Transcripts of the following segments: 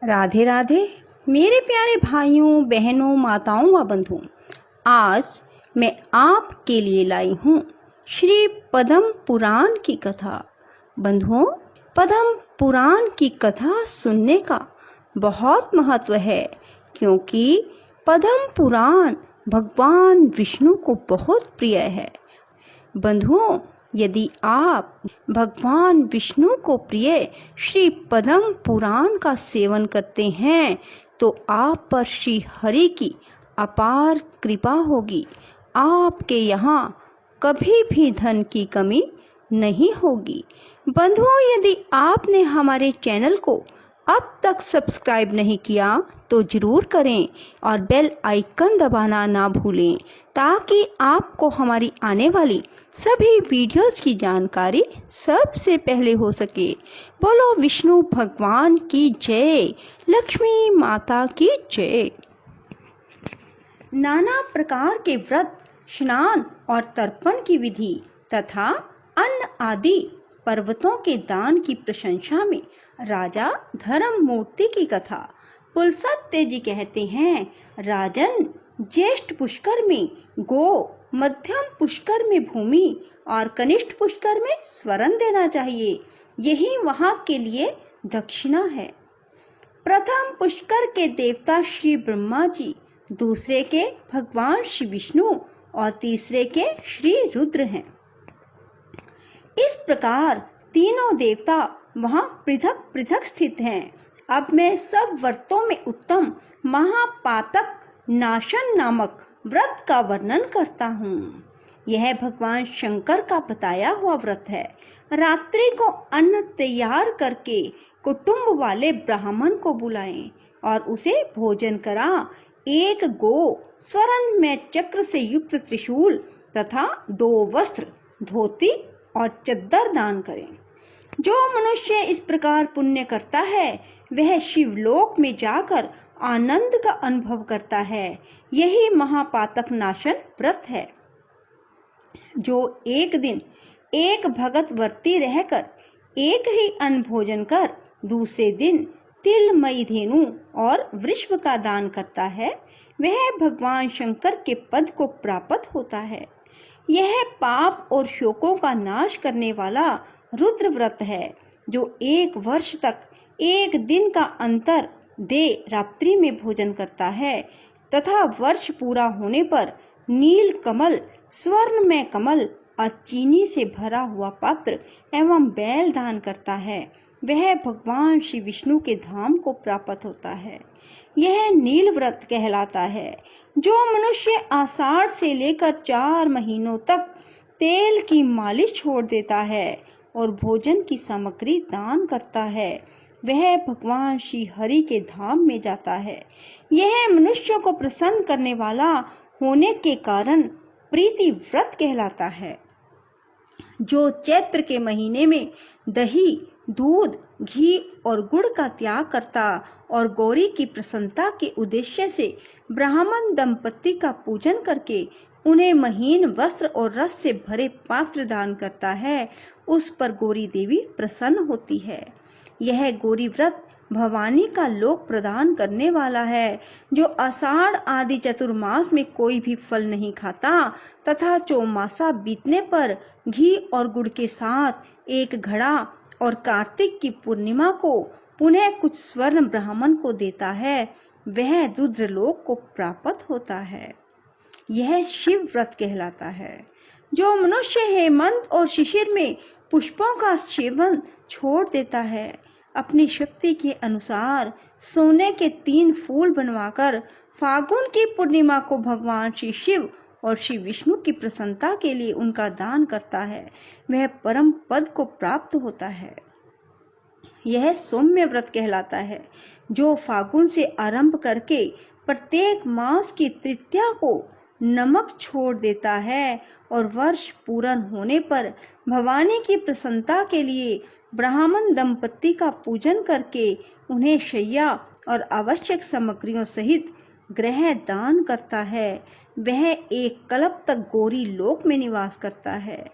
राधे राधे मेरे प्यारे भाइयों बहनों माताओं व बंधुओं। आज मैं आपके लिए लाई हूँ श्री पद्म पुराण की कथा। बंधुओं, पद्म पुराण की कथा सुनने का बहुत महत्व है, क्योंकि पद्म पुराण भगवान विष्णु को बहुत प्रिय है। बंधुओं, यदि आप भगवान विष्णु को प्रिय श्री पद्म पुराण का सेवन करते हैं तो आप पर श्री हरि की अपार कृपा होगी। आपके यहाँ कभी भी धन की कमी नहीं होगी। बंधुओं, यदि आपने हमारे चैनल को अब तक सब्सक्राइब नहीं किया तो ज़रूर करें और बेल आइकन दबाना ना भूलें, ताकि आपको हमारी आने वाली सभी वीडियोस की जानकारी सबसे पहले हो सके। बोलो विष्णु भगवान की जय, लक्ष्मी माता की जय। नाना प्रकार के व्रत, स्नान और तर्पण की विधि तथा अन्न आदि पर्वतों के दान की प्रशंसा में राजा धर्ममूर्ति की कथा। पुलस्त्य जी कहते हैं, राजन, ज्येष्ठ पुष्कर में गो, मध्यम पुष्कर में भूमि और कनिष्ठ पुष्कर में स्वर्ण देना चाहिए। यही वहां के लिए दक्षिणा है। प्रथम पुष्कर के देवता श्री ब्रह्मा जी, दूसरे के भगवान श्री विष्णु और तीसरे के श्री रुद्र हैं। इस प्रकार तीनों देवता वहां पृथक पृथक स्थित हैं। अब मैं सब व्रतों में उत्तम महापातक नाशन नामक व्रत का वर्णन करता हूँ। यह भगवान शंकर का बताया हुआ व्रत है। रात्रि को अन्न तैयार करके कुटुंब वाले ब्राह्मण को बुलाएं और उसे भोजन करा। एक गो, स्वर्ण में चक्र से युक्त त्रिशूल तथा 2 वस्त्र, धोती और चद्दर दान करें। जो मनुष्य इस प्रकार पुण्य करता है वह शिवलोक में जाकर आनंद का अनुभव करता है। यही महापातक नाशन व्रत है। जो एक दिन एक भगत व्रती रहकर एक ही अन्न भोजन कर दूसरे दिन तिलमयी धेनु और वृषभ का दान करता है, वह भगवान शंकर के पद को प्राप्त होता है। यह पाप और शोकों का नाश करने वाला रुद्र व्रत है। जो 1 वर्ष तक एक दिन का अंतर दे रात्रि में भोजन करता है तथा वर्ष पूरा होने पर नील कमल, स्वर्ण में कमल और चीनी से भरा हुआ पात्र एवं बैल दान करता है, वह भगवान श्री विष्णु के धाम को प्राप्त होता है। यह नील व्रत कहलाता है। जो मनुष्य आषाढ़ से लेकर 4 महीनों तक तेल की मालिश छोड़ देता है और भोजन की सामग्री दान करता है, वह भगवान श्री हरि के धाम में जाता है। यह मनुष्यों को प्रसन्न करने वाला होने के कारण प्रीति व्रत कहलाता है। जो चैत्र के महीने में दही, दूध, घी और गुड़ का त्याग करता और गौरी की प्रसन्नता के उद्देश्य से ब्राह्मण दंपति का पूजन करके उन्हें महीन वस्त्र और रस से भरे पात्र दान करता है, उस पर गौरी देवी प्रसन्न होती है। यह गौरी व्रत भवानी का लोक प्रदान करने वाला है। जो आषाढ़ आदि चतुर्मास में कोई भी फल नहीं खाता तथा चौमासा बीतने पर घी और गुड़ के साथ 1 घड़ा और कार्तिक की पूर्णिमा को पुनः कुछ स्वर्ण ब्राह्मण को देता है, वह रुद्रलोक को प्राप्त होता है। यह शिव व्रत कहलाता है। जो मनुष्य हेमंत और शिशिर में पुष्पों का सेवन छोड़ देता है, अपनी शक्ति के अनुसार सोने के 3 फूल बनवाकर फागुन की पूर्णिमा को भगवान श्री शिव और श्री विष्णु की प्रसन्नता के लिए उनका दान करता है, वह परम पद को प्राप्त होता है। यह सौम्य व्रत कहलाता है। जो फागुन से आरंभ करके प्रत्येक मास की तृतीया को नमक छोड़ देता है और वर्ष पूर्ण होने पर भवानी की प्रसन्नता के लिए ब्राह्मण दंपति का पूजन करके उन्हें शैया और आवश्यक सामग्रियों सहित ग्रह दान करता है, वह 1 कल्प तक गौरी लोक में निवास करता है।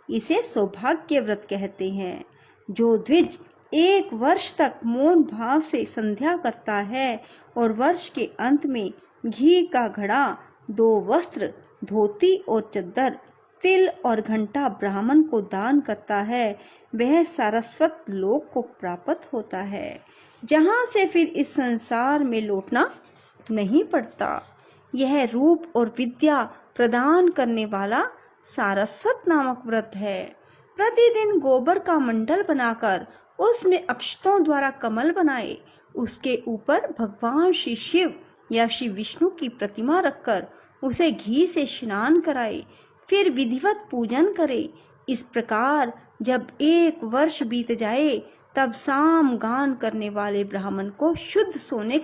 इसे सौभाग्य व्रत कहते हैं। जो द्विज 1 वर्ष तक मौन भाव से संध्या करता है और वर्ष के अंत में घी का घड़ा, 2 वस्त्र, धोती और चद्दर, तिल और घंटा ब्राह्मण को दान करता है, वह सारस्वत लोक को प्राप्त होता है, जहाँ से फिर इस संसार में लौटना नहीं पड़ता। यह रूप और विद्या प्रदान करने वाला सारस्वत नामक व्रत है। प्रतिदिन गोबर का मंडल बनाकर उसमें अक्षतों द्वारा कमल बनाए, उसके ऊपर भगवान श्री शिव या श्री विष्णु की प्रतिमा रखकर उसे घी से स्नान कराए, फिर विधिवत पूजन करे। इस प्रकार जब 1 वर्ष बीत जाए तब साम गान करने वाले ब्राह्मण को शुद्ध सोने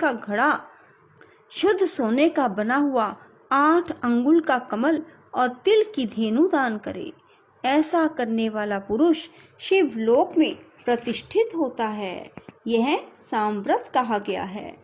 का बना हुआ 8 अंगुल का कमल और तिल की धेनु दान करे। ऐसा करने वाला पुरुष शिवलोक में प्रतिष्ठित होता है। यह सामव्रत कहा गया है।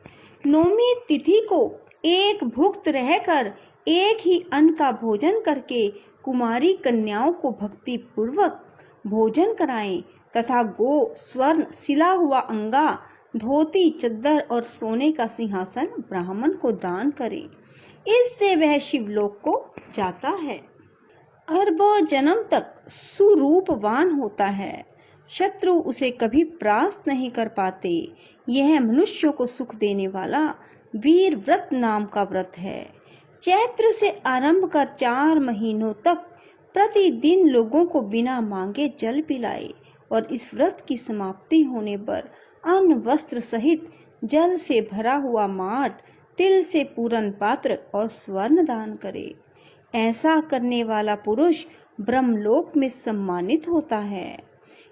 नौमी तिथि को एक भुक्त रहकर एक ही अन्न का भोजन करके कुमारी कन्याओं को भक्ति पूर्वक भोजन कराएं तथा गो, स्वर्ण, सिला हुआ अंगा, धोती, चद्दर और सोने का सिंहासन ब्राह्मण को दान करें। इससे वह शिवलोक को जाता है। अरबों जन्म तक सुरूपवान होता है। शत्रु उसे कभी परास्त नहीं कर पाते। यह मनुष्यों को सुख देने वाला वीर व्रत नाम का व्रत है। चैत्र से आरंभ कर 4 महीनों तक प्रतिदिन लोगों को बिना मांगे जल पिलाए और इस व्रत की समाप्ति होने पर अन्न वस्त्र सहित जल से भरा हुआ माट, तिल से पूरन पात्र और स्वर्ण दान करे। ऐसा करने वाला पुरुष ब्रह्मलोक में सम्मानित होता है।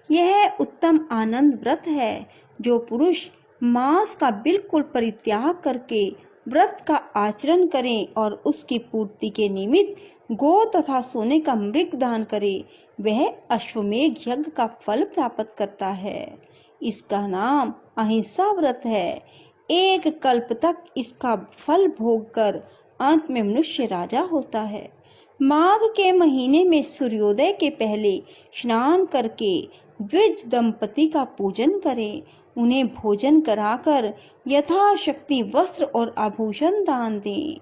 यह उत्तम आनंद व्रत है। जो पुरुष मांस का बिल्कुल परित्याग करके व्रत का आचरण करे और उसकी पूर्ति के निमित्त गो तथा सोने का मृग दान करे, वह अश्वमेघ यज्ञ का फल प्राप्त करता है। इसका नाम अहिंसा व्रत है। 1 कल्प तक इसका फल भोग कर अंत में मनुष्य राजा होता है। माघ के महीने में सूर्योदय के पहले स्नान करके द्विज दंपति का पूजन करें। उन्हें भोजन कराकर यथाशक्ति वस्त्र और आभूषण दान दें।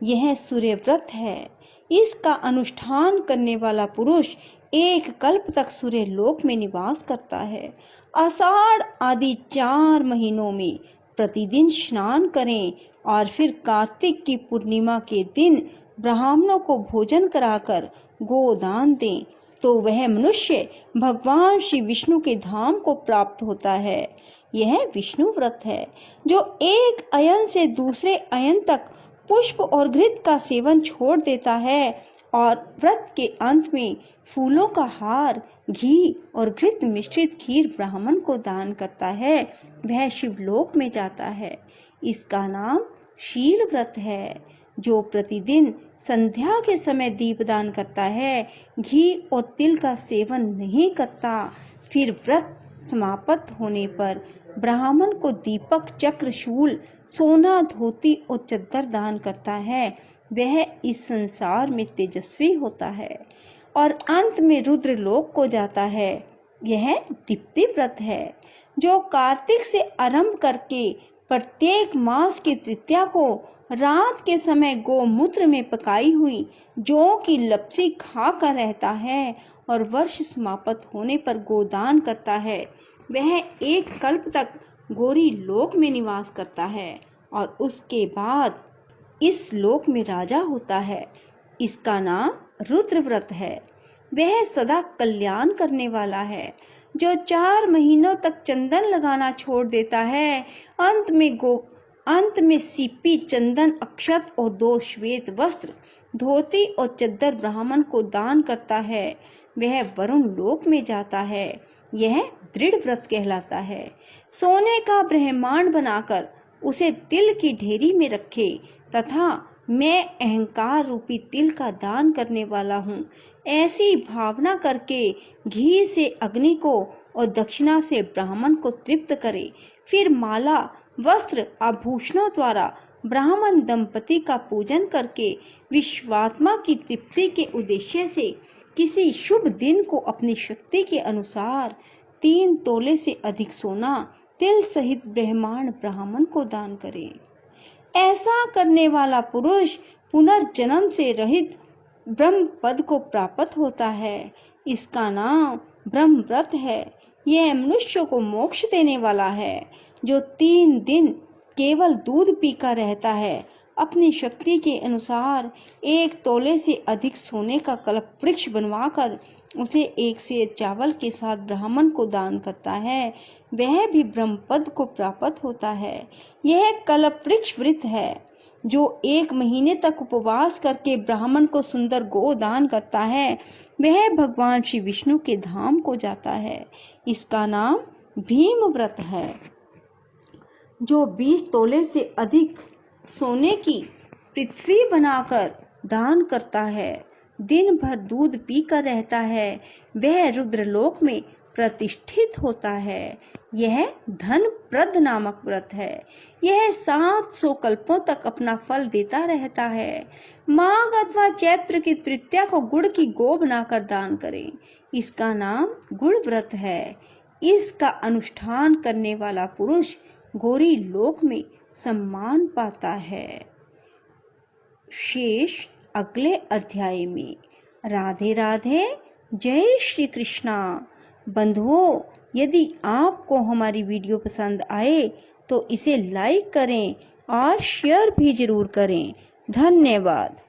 यह सूर्य व्रत है। इसका अनुष्ठान करने वाला पुरुष 1 कल्प तक सूर्य लोक में निवास करता है। आषाढ़ आदि 4 महीनों में प्रतिदिन स्नान करें और फिर कार्तिक की पूर्णिमा के दिन ब्राह्मणों को भोजन कराकर गोदान दें, तो वह मनुष्य भगवान श्री विष्णु के धाम को प्राप्त होता है। यह विष्णु व्रत है। जो एक अयन से दूसरे अयन तक पुष्प और घृत का सेवन छोड़ देता है और व्रत के अंत में फूलों का हार, घी और घृत मिश्रित खीर ब्राह्मण को दान करता है, वह शिवलोक में जाता है। इसका नाम शील व्रत है। जो प्रतिदिन संध्या के समय दीपदान करता है, घी और तिल का सेवन नहीं करता, फिर व्रत समाप्त होने पर ब्राह्मण को दीपक, चक्र, शूल, सोना, धोती और चद्दर दान करता है, वह इस संसार में तेजस्वी होता है और अंत में रुद्र लोक को जाता है। यह दीप्ति व्रत है। जो कार्तिक से आरंभ करके प्रत्येक मास की तृतीया को रात के समय गोमूत्र में पकाई हुई जौ की लपसी खाकर रहता है और वर्ष समाप्त होने पर गोदान करता है, वह 1 कल्प तक गौरी लोक में निवास करता है और उसके बाद इस लोक में राजा होता है। इसका नाम रुद्र व्रत है। वह सदा कल्याण करने वाला है। जो 4 महीनों तक चंदन लगाना छोड़ देता है, अंत में सीपी, चंदन, अक्षत और 2 श्वेत वस्त्र, धोती और चद्दर ब्राह्मण को दान करता है, वह वरुण लोक में जाता है। यह दृढ़ व्रत कहलाता है। सोने का ब्रह्मांड बनाकर उसे तिल की ढेरी में रखे तथा मैं अहंकार रूपी तिल का दान करने वाला हूँ, ऐसी भावना करके घी से अग्नि को और दक्षिणा से ब्राह्मण को तृप्त करे। फिर माला, वस्त्र, आभूषणों द्वारा ब्राह्मण दंपति का पूजन करके विश्वात्मा की तृप्ति के उद्देश्य से किसी शुभ दिन को अपनी शक्ति के अनुसार 3 तोले से अधिक सोना तिल सहित ब्रह्मांड ब्राह्मण को दान करे। ऐसा करने वाला पुरुष पुनर्जन्म से रहित ब्रह्म पद को प्राप्त होता है। इसका नाम ब्रह्म व्रत है। यह मनुष्य को मोक्ष देने वाला है। जो 3 दिन केवल दूध पीकर रहता है, अपनी शक्ति के अनुसार 1 तोले से अधिक सोने का कल्प वृक्ष बनवाकर उसे 1 सेर चावल के साथ ब्राह्मण को दान करता है, वह भी ब्रह्म पद को प्राप्त होता है। यह कल्प वृक्ष व्रत है। जो 1 महीने तक उपवास करके ब्राह्मण को सुंदर गो दान करता है, वह भगवान श्री विष्णु के धाम को जाता है। इसका नाम भीम व्रत है। जो 20 तोले से अधिक सोने की पृथ्वी बनाकर दान करता है, दिन भर दूध पीकर रहता है, वह रुद्रलोक में प्रतिष्ठित होता है। यह धनप्रद नामक व्रत है। यह 700 कल्पों तक अपना फल देता रहता है। माघ अथवा चैत्र की तृतीया को गुड़ की गो बनाकर दान करें। इसका नाम गुड़ व्रत है। इसका अनुष्ठान करने वाला पुरुष गौरी लोक में सम्मान पाता है। शेष अगले अध्याय में। राधे राधे। जय श्री कृष्णा। बंधुओं, यदि आपको हमारी वीडियो पसंद आए तो इसे लाइक करें और शेयर भी जरूर करें। धन्यवाद।